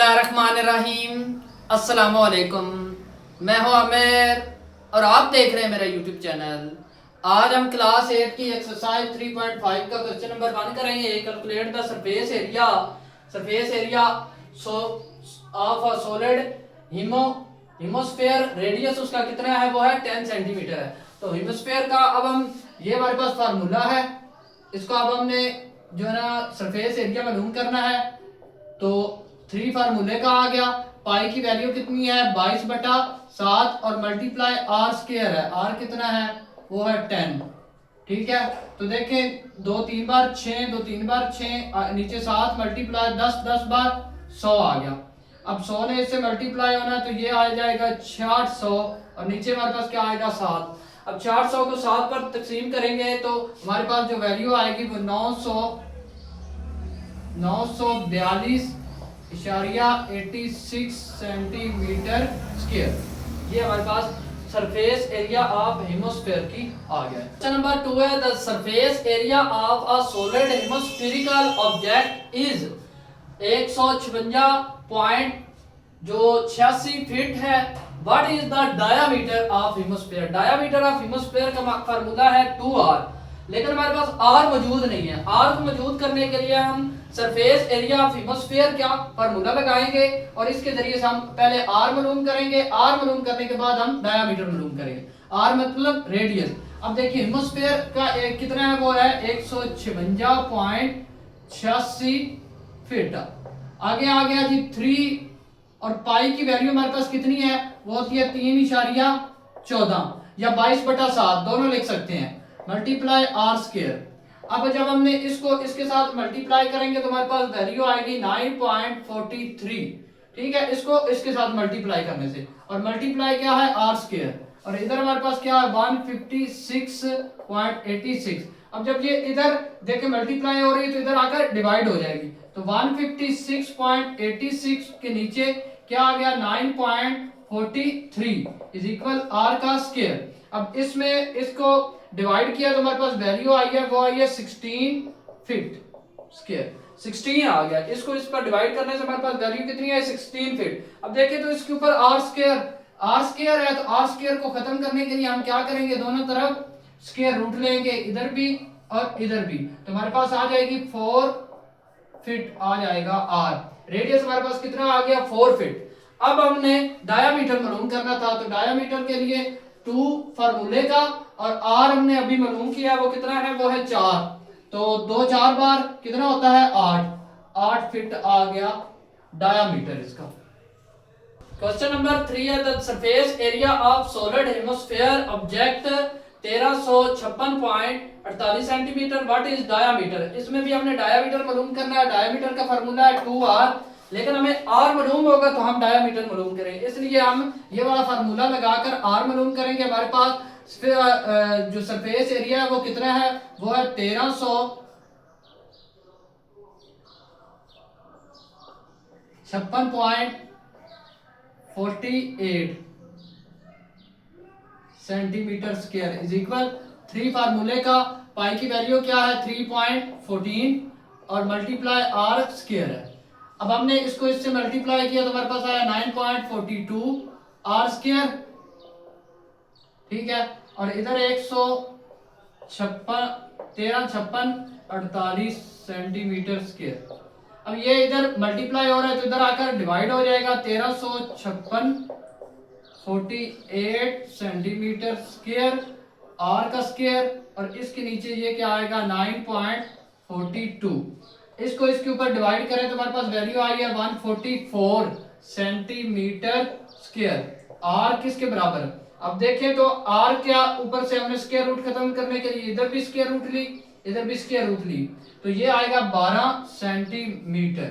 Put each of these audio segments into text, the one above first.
बिस्मिल्लाहिर्रहमानिर्रहीम। अस्सलाम वालेकुम। मैं हूं आमिर और आप देख रहे हैं मेरा यूट्यूब चैनल। आज हम क्लास 8 की एक्सरसाइज 3.5 का क्वेश्चन नंबर 1 करेंगे। Calculate the surface area of a solid hemisphere. Radius उसका कितना है, वो है 10 सेंटीमीटर है। तो हिमोस्फेयर का अब हम ये हमारे पास फार्मूला है, इसको अब हमने जो है ना सरफेस एरिया मालूम करना है। तो 3 फार्मूले का आ गया। पाई की वैल्यू कितनी है 22/7 और मल्टीप्लाई आर स्क्वायर है। आर कितना है, वो है 10। ठीक है, तो देखें 2 3 बार 6, 2 3 बार 6, नीचे 7 मल्टीप्लाई 10, 10 बार 100 आ गया। अब 100 ने इससे मल्टीप्लाई होना है तो ये आ जाएगा 600 और नीचे हमारे पास क्या आएगा 7। अब 400 को 7 पर तकसीम करेंगे तो हमारे पास जो वैल्यू आएगी वो 942.86 सेंटीमीटर स्क्वायर। ये हमारे पास सरफेस एरिया ऑफ हिमोस्फेयर की आ गया। क्वेश्चन नंबर 2 है the surface area of a solid hemispherical object is 156 feet है। What is the diameter of hemisphere. Diameter of hemisphere का फार्मूला है 2r, लेकिन हमारे पास r मौजूद नहीं है। r को मौजूद करने के लिए हम सरफेस एरिया ऑफ हिमोस्फेयर क्या फार्मूला लगाएंगे और इसके जरिए से हम पहले r मालूम करेंगे। r मालूम करने के बाद हम डायामीटर मालूम करेंगे। r मतलब रेडियस। अब देखिए हिमोस्फेयर का कितना है, वो है 156.86 फीट। आगे आ गया जी 3 और पाई की वैल्यू हमारे पास कितनी है, वो होती है 3.14 या 22/7 दोनों लिख सकते हैं, मल्टीप्लाई आर स्क्वायर। अब जब हमने इसको इसके साथ मल्टीप्लाई करेंगे तो हमारे पास वैल्यू आएगी 9.43। ठीक है, इसको इसके साथ मल्टीप्लाई करने से, और मल्टीप्लाई क्या है आर स्क्वायर, और इधर हमारे पास क्या है 156.86। अब जब ये इधर देखे मल्टीप्लाई हो रही है तो इधर आकर डिवाइड हो जाएगी। तो 156.86 के नीचे क्या आ गया 9.43 इज इक्वल आर का स्क्वायर। अब इसमें इसको डिवाइड किया तो हमारे पास वैल्यू आई है, वो आई है 16 फीट स्क्वायर। 16 आ गया। इसको इस पर डिवाइड करने से हमारे पास वैल्यू कितनी है 16 फीट। अब देखें तो इसके ऊपर आर स्क्वायर है, तो आर स्क्वायर को खत्म करने के लिए हम क्या करेंगे, दोनों तरफ स्क्वायर रूट लेंगे, इधर भी और इधर भी, तो हमारे पास आ जाएगी 4 फीट आ जाएगा आर। रेडियस हमारे पास कितना आ गया 4 फीट। अब हमने डायामीटर मालूम करना था, तो डायामीटर के लिए 2 फार्मूले का और आर हमने अभी मालूम किया, वो कितना है, वो है 4। तो 2 4 बार कितना होता है 8 फीट आ गया डायामीटर इसका। क्वेश्चन नंबर 3 है the surface area of solid hemisphere object 1356.48 centimetre. What is diameter. इसमें भी हमने डायामीटर मालूम करना है। डायामीटर का फार्मूला है 2r, लेकिन हमें r मालूम होगा तो हम डायामीटर मालूम करेंगे, इसलिए हम ये वाला फार्मूला लगाकर r मालूम करेंगे। हमारे पास जो सरफेस एरिया है वो कितना है, वो है 1356.48 सेंटीमीटर स्क्वायर इज इक्वल 3 फार्मूले का पाई की वैल्यू क्या है 3.14 और मल्टीप्लाई आर स्क्वायर है। अब हमने इसको इससे मल्टीप्लाई किया तो हमारे पास आया 9.42 आर स्क्वायर। ठीक है, और इधर 1356.48 सेंटीमीटर स्क्वायर। अब ये इधर मल्टीप्लाई हो रहा है तो इधर आकर डिवाइड हो जाएगा 1356.48 सेंटीमीटर स्क्वायर आर का स्क्वायर, और इसके नीचे ये क्या आएगा 9.42। इसको इसके ऊपर डिवाइड करें तो हमारे पास वैल्यू आई है 144 सेंटीमीटर स्क्वायर। आर किसके बराबर। अब देखें तो आर क्या ऊपर से हमने स्क्वायर रूट खत्म करने के लिए इधर भी स्क्वायर रूट ली, इधर भी स्क्वायर रूट ली, तो ये आएगा 12 सेंटीमीटर।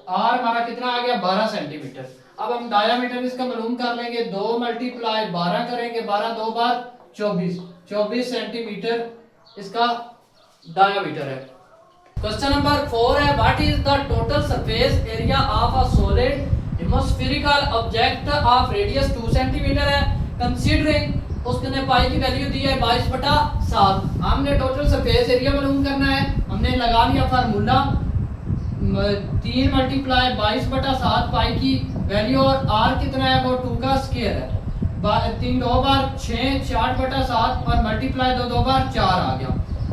आर हमारा कितना आ गया 12 सेंटीमीटर। अब हम डायामीटर इसका मालूम कर लेंगे, 2 मल्टीप्लाई 12 करेंगे, 12 2 बार 24 सेंटीमीटर इसका डायामीटर है। क्वेश्चन नंबर 4 है what is the total surface area of a solid hemispherical object of radius 2 centimetre है। कंसीडरिंग उसने पाई की वैल्यू दी है 22/7। हमने टोटल सरफेस एरिया मालूम करना है। हमने लगा लिया फार्मूला 3 मल्टीप्लाई 22/7 पाई की वैल्यू, और आर कितना है वो 2 का स्क्वायर है। 3 2 बार 6 60/7 और मल्टीप्लाई 2 2 बार 4 आ गया।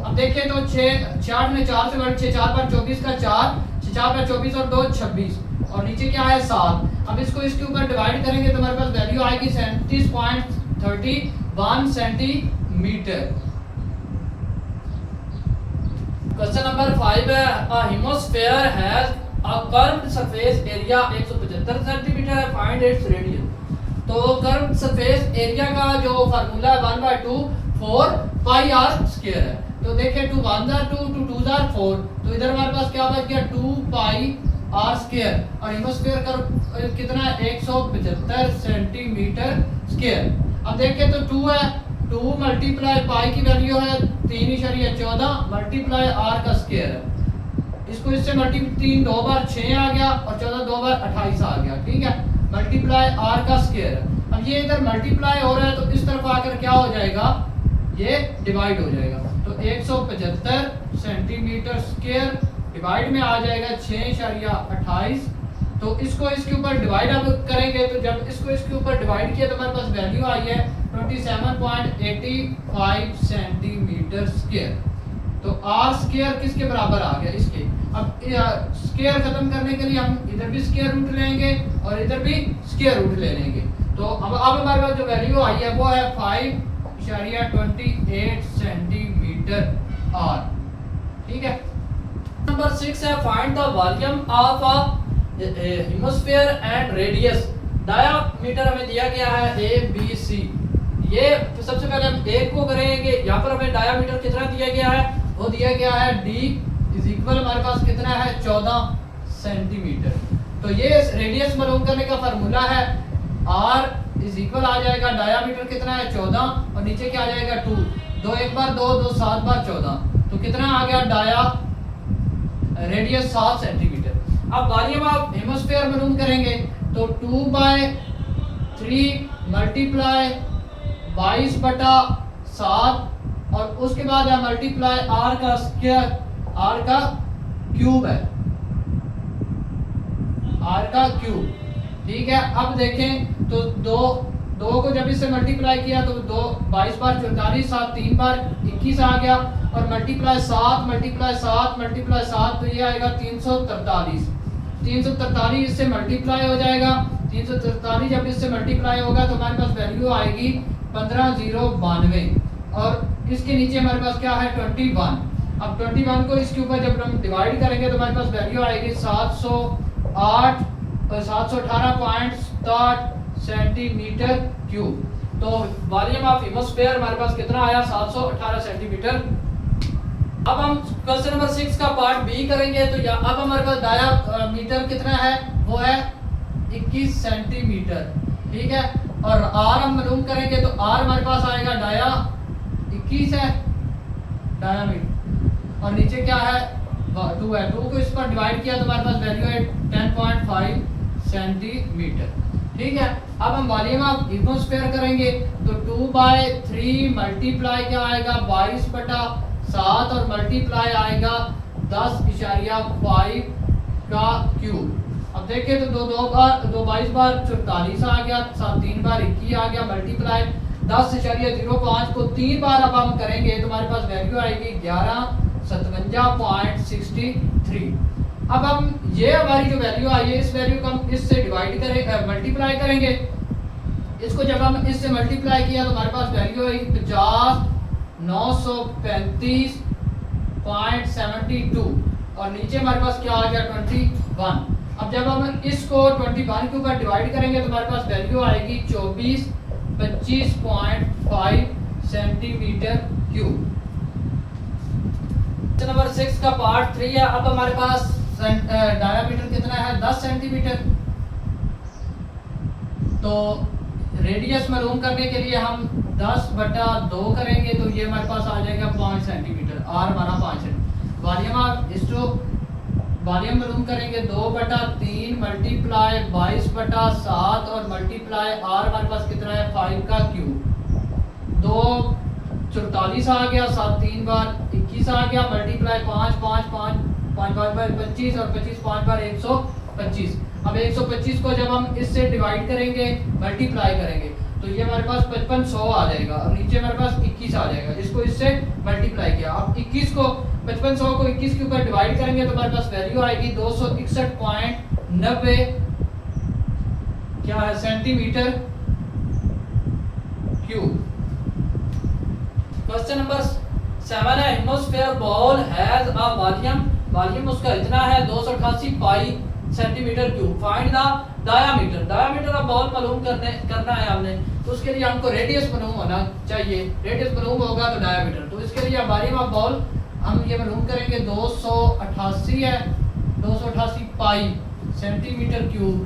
अब देखिए तो 6 60 में 4 से बढ़ 6 4 बार 24 का 4 6 4 बार 24 और 2 26 और नीचे क्या है 7। अब इसको इसके ऊपर डिवाइड करेंगे तो हमारे पास वैल्यू आएगी 37.31 सेंटीमीटर। क्वेश्चन नंबर 5 है अ hemisphere has a curved surface area 175 centimetre है, फाइंड इट्स रेडियस। तो कर्व्ड सरफेस एरिया का जो फार्मूला है 1/2 4 पाई आर स्क्वायर है। तो देखिए 2 1 जार 2 2 2 जार 4, तो इधर हमारे पास क्या बच गया 2 पाई आर स्क्वायर, और हेमिस्फीयर का कितना है 175 सेंटीमीटर स्क्वायर। अब देखिए तो 2 है, 2 मल्टीप्लाई पाई की वैल्यू है 3.14 मल्टीप्लाई आर का स्क्वायर है। इसको इससे मल्टी 3 2 बार 6 आ गया और 14 2 बार 28 आ गया, ठीक है, मल्टीप्लाई आर का स्क्वायर है। अब ये इधर मल्टीप्लाई हो रहा है तो इस तरफ आकर क्या हो जाएगा, ये डिवाइड हो जाएगा। तो 175 सेंटीमीटर स्क्वायर डिवाइड में आ जाएगा 6.28। तो इसको इसके ऊपर डिवाइड अब करेंगे, तो जब इसको इसके ऊपर डिवाइड किया तो हमारे पास वैल्यू आई है 27.85 सेंटीमीटर स्क्वायर। तो आर स्क्वायर किसके बराबर आ गया, इसके। अब स्क्वायर खत्म करने के लिए हम इधर भी स्क्वायर रूट लेंगे और इधर भी स्क्वायर रूट ले लेंगे। तो अब हमारे पास जो वैल्यू आई है वो है 5.28 सेंटीमीटर आर, ठीक है। नंबर 6 है find the volume of a hemisphere and radius. Diameter हमें दिया गया है ए बी सी। ये सबसे पहले हम ए को करेंगे, यहाँ पर हमें डायामीटर कितना दिया गया है, वो दिया गया है डी इज इक्वल हमारे पास कितना है 14 सेंटीमीटर। तो ये रेडियस मालूम करने का फार्मूला है आर इज इक्वल आ जाएगा डायामीटर कितना है 14 और नीचे क्या आ जाएगा 2 2 1 बार 2 2 7 बार 14, तो कितना आ गया डाया रेडियस 7 सेंटीमीटर। अब वॉल्यूम ऑफ हेमिस्फीयर मालूम करेंगे तो 2/3 मल्टीप्लाई 22/7 और उसके बाद है मल्टीप्लाई आर का स्क्वायर, आर का क्यूब है, आर का क्यूब, ठीक है। अब देखें तो 2 को जब इससे मल्टीप्लाई किया तो 2 22 बार 44 7 3 बार 21 आ गया और मल्टीप्लाई 7 मल्टीप्लाई 7 मल्टीप्लाई 7 तो ये आएगा 343। 343 इससे मल्टीप्लाई हो जाएगा, 343 जब इससे मल्टीप्लाई होगा तो हमारे पास वैल्यू आएगी 15092 और इसके नीचे हमारे पास क्या है 21। अब 21 को इसके ऊपर जब हम डिवाइड करेंगे तो हमारे पास वैल्यू आएगी 718.60 सेंटीमीटर क्यूब। तो वॉल्यूम ऑफ हेमिस्फीयर हमारे पास कितना आया 718 सेंटीमीटर। अब हम क्वेश्चन नंबर 6 का पार्ट बी करेंगे। तो अब हमारे पास डायामीटर कितना है वो है 21 सेंटीमीटर, ठीक है। और आर हम मालूम करेंगे तो आर हमारे पास आएगा डाया 21 है डायामीटर और नीचे क्या है 2 है। 2 को इस पर डिवाइड किया तो हमारे पास वैल्यू है 10.5 सेंटीमीटर, ठीक है। अब हम वॉल्यूम ऑफ हेमिस्फीयर करेंगे तो 2/3 मल्टीप्लाई क्या आएगा 22/7 और मल्टीप्लाई आएगा 10.5 का क्यूब। अब देखिए तो 2 22 बार 44 आ गया, 7 3 बार 21 आ गया, मल्टीप्लाई 10.05 को 3 बार अब हम करेंगे तो हमारे पास वैल्यू आएगी 1157.63। अब हम ये हमारी जो वैल्यू आई है इस वैल्यू को हम इससे डिवाइड करेंगे मल्टीप्लाई करेंगे। इसको जब हम इससे मल्टीप्लाई किया तो हमारे पास वैल्यू आएगी 50,935.72 और नीचे हमारे पास क्या आ गया 21। अब जब हम इसको 21 के ऊपर डिवाइड करेंगे तो हमारे पास वैल्यू आएगी 2425.5 सेंटीमीटर क्यूब। नंबर 6 का पार्ट 3 है। अब हमारे पास डायामीटर कितना है 10 सेंटीमीटर। तो रेडियस मालूम करने के लिए हम 10/2 करेंगे तो ये हमारे पास आ जाएगा 5 सेंटीमीटर, आर हमारा 5 सेंटीमीटर। वॉल्यूम ऑफ इसको वॉल्यूम मालूम करेंगे 2/3 मल्टीप्लाई 22/7 और मल्टीप्लाई आर हमारे पास कितना है 5 का क्यूब। 2 44 आ गया, 7 3 बार 21 आ गया, मल्टीप्लाई 5 5 5 5 बार 25 और 25 5 बार 125। अब 125 को जब हम इससे डिवाइड करेंगे, मल्टीप्लाई करेंगे, तो ये हमारे पास 5500 आ जाएगा और नीचे हमारे पास 21 आ जाएगा। इसको इससे मल्टीप्लाई किया। अब 21 को 5500 को 21 के ऊपर डिवाइड करेंगे तो हमारे पास वैल्यू आएगी 261.90 क्या है सेंटीमीटर क्यूब। क्वेश्चन नंबर 7 है hemisphere ball has a volume उसका इतना है 288 पाई centimetre cube. Find the diameter of ball मालूम करना है हमने, तो उसके लिए हमको रेडियस मालूम होना चाहिए। रेडियस मालूम होगा तो डायामीटर, तो इसके लिए वॉल्यूम ऑफ बॉल हम ये मालूम करेंगे 288 है, 288 पाई सेंटीमीटर क्यूब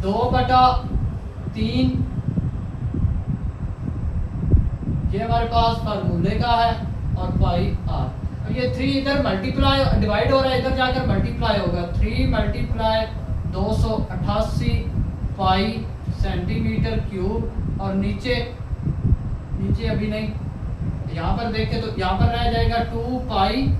2/3 ये हमारे पास फार्मूले का है और पाई आर। अब ये 3 इधर मल्टीप्लाई डिवाइड हो रहा है, इधर जाकर मल्टीप्लाई होगा। 3 मल्टीप्लाई 288 पाई सेंटीमीटर क्यूब और नीचे अभी नहीं, यहाँ पर देखें तो यहाँ पर रह जाएगा 2 पाई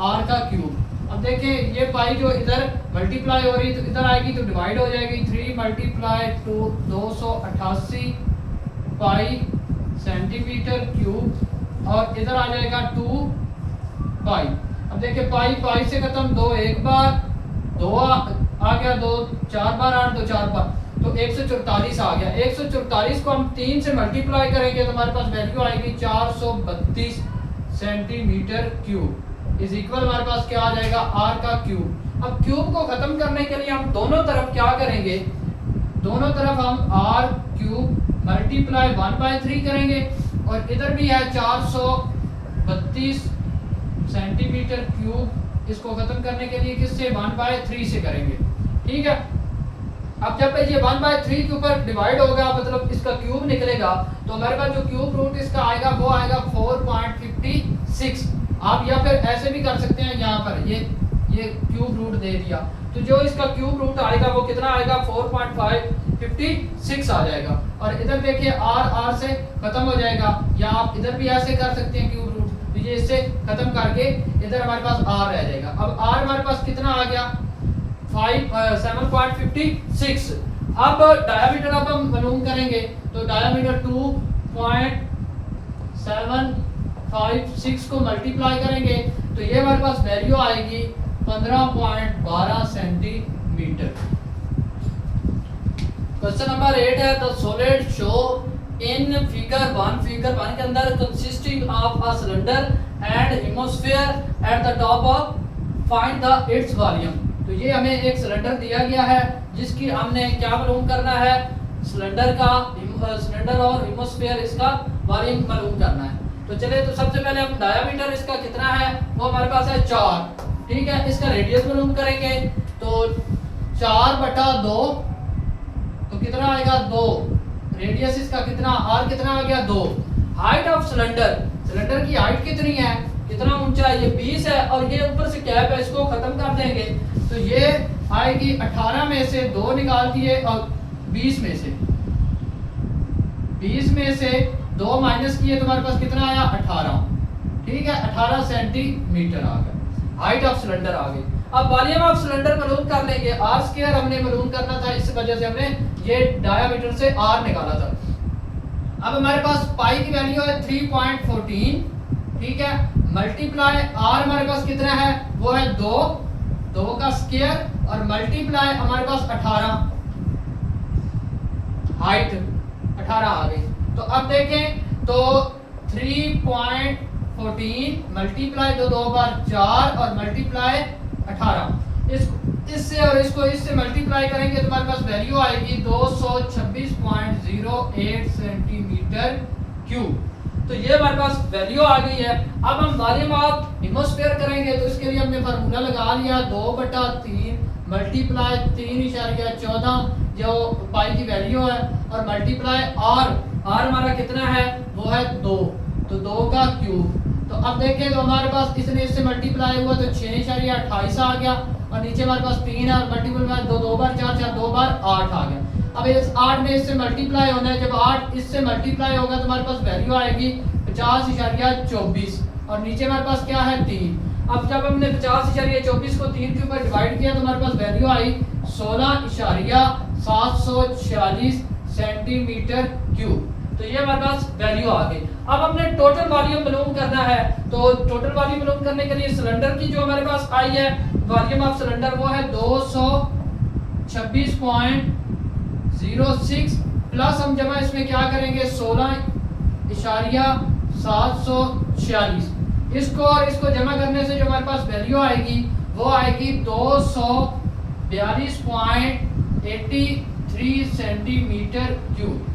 आर का क्यूब। अब देखें ये पाई जो इधर मल्टीप्लाई हो रही है तो इधर आएगी तो डिवाइड हो जाएगी। 3 मल्टीप्लाई 288 पाई सेंटीमीटर क्यूब और इधर आ जाएगा 2 पाई। अब देखिए पाई से खत्म, 2 एक बार, 2 आ गया, 2 4 बार 8, 2 4 बार, तो 144 आ गया। 144 को हम 3 से मल्टीप्लाई करेंगे तो हमारे पास वैल्यू आएगी 432 सेंटीमीटर क्यूब इज इक्वल हमारे पास क्या आ जाएगा आर का क्यूब। अब क्यूब को खत्म करने के लिए हम दोनों तरफ क्या करेंगे, दोनों तरफ हम आर क्यूब मल्टीप्लाई 1/3 करेंगे और इधर भी है 432 सेंटीमीटर क्यूब। इसको खत्म करने के लिए किससे 1/3 से करेंगे, ठीक है। अब जब ये 1/3 के ऊपर डिवाइड होगा मतलब इसका क्यूब निकलेगा तो हमारे पास जो क्यूब रूट इसका आएगा वो आएगा 4.56। आप या फिर ऐसे भी कर सकते हैं, यहाँ पर ये क्यूब रूट दे दिया तो जो इसका क्यूब रूट आएगा वो कितना आएगा 4.556 आ जाएगा। और इधर देखिए आर से खत्म हो जाएगा, या आप इधर भी ऐसे कर सकते हैं क्यूब रूट, तो ये इससे खत्म करके इधर हमारे पास आर रह जाएगा। अब आर हमारे पास कितना आ गया 7.56। अब डायामीटर अब हम मालूम करेंगे तो डायामीटर 2.756 को मल्टीप्लाई करेंगे तो ये हमारे पास वैल्यू आएगी 15.12 सेंटीमीटर। क्वेश्चन नंबर 8 है the solid show in figure 1 के अंदर consisting of a cylinder and hemisphere at the top of find the its volume. तो ये हमें एक सिलेंडर दिया गया है जिसकी हमने क्या मालूम करना है, सिलेंडर और हेमिस्फीयर इसका वॉल्यूम मालूम करना है। तो चलिए तो सबसे पहले हम डायामीटर इसका कितना है वो हमारे पास है 4, ठीक है। इसका रेडियस मालूम करेंगे तो 4/2 तो कितना आएगा 2। रेडियस इसका कितना आर कितना आ गया 2। हाइट ऑफ सिलेंडर की हाइट कितनी है, कितना ऊंचा है, ये 20 है और ये ऊपर से कैप है, इसको खत्म कर देंगे तो ये आएगी 18 में से 2 निकाल दिए और 20 में से 2 माइनस किए तो हमारे पास कितना आया 18, ठीक है। 18 सेंटीमीटर आ गया, हाइट ऑफ सिलेंडर आ गई। अब वॉल्यूम ऑफ सिलेंडर मालूम कर लेंगे, आर स्क्वायर हमने मालूम करना था, इस वजह से हमने ये डायामीटर से आर निकाला था। अब हमारे पास पाई की वैल्यू है 3.14, ठीक है, मल्टीप्लाई आर हमारे पास कितना है वो है 2 का स्क्वायर और मल्टीप्लाई हमारे पास 18, हाइट 18 आ गई। तो अब देखें तो 3.14 मल्टीप्लाई 2 बार 4 और मल्टीप्लाई 18, इससे और इससे मल्टीप्लाई करेंगे तो हमारे पास वैल्यू आएगी 226.08 सेंटीमीटर क्यूब। तो ये हमारे पास वैल्यू आ गई है। अब हम वॉल्यूम ऑफ हेमिस्फीयर करेंगे तो इसके लिए हमने फार्मूला लगा लिया 2/3 मल्टीप्लाई 3.14 जो पाई की वैल्यू है और मल्टीप्लाई आर हमारा कितना है वो है 2, तो 2 का क्यूब। तो अब देखें तो हमारे पास इससे मल्टीप्लाई हुआ तो 6.28 आ गया और नीचे हमारे पास 3 है और मल्टीप्लाई 2 बार 4 2 बार 8 आ गया। अब इस 8 में इससे मल्टीप्लाई होना है, जब 8 इससे मल्टीप्लाई होगा तो हमारे पास वैल्यू आएगी 50.24 और नीचे हमारे पास क्या है 3। अब जब हमने 50.24 को 3 के ऊपर डिवाइड किया तो हमारे पास वैल्यू आई 16.746 सेंटीमीटर क्यूब। तो ये हमारे पास वैल्यू आ गई। अब हमने टोटल वॉल्यूम मालूम करना है, तो टोटल वॉल्यूम मालूम करने के लिए सिलेंडर की जो हमारे पास आई है वॉल्यूम ऑफ सिलेंडर वो है 226.06 प्लस हम जमा इसमें क्या करेंगे 16.746। इसको और इसको जमा करने से जो हमारे पास वैल्यू आएगी वो आएगी 242.83 सेंटीमीटर क्यूब।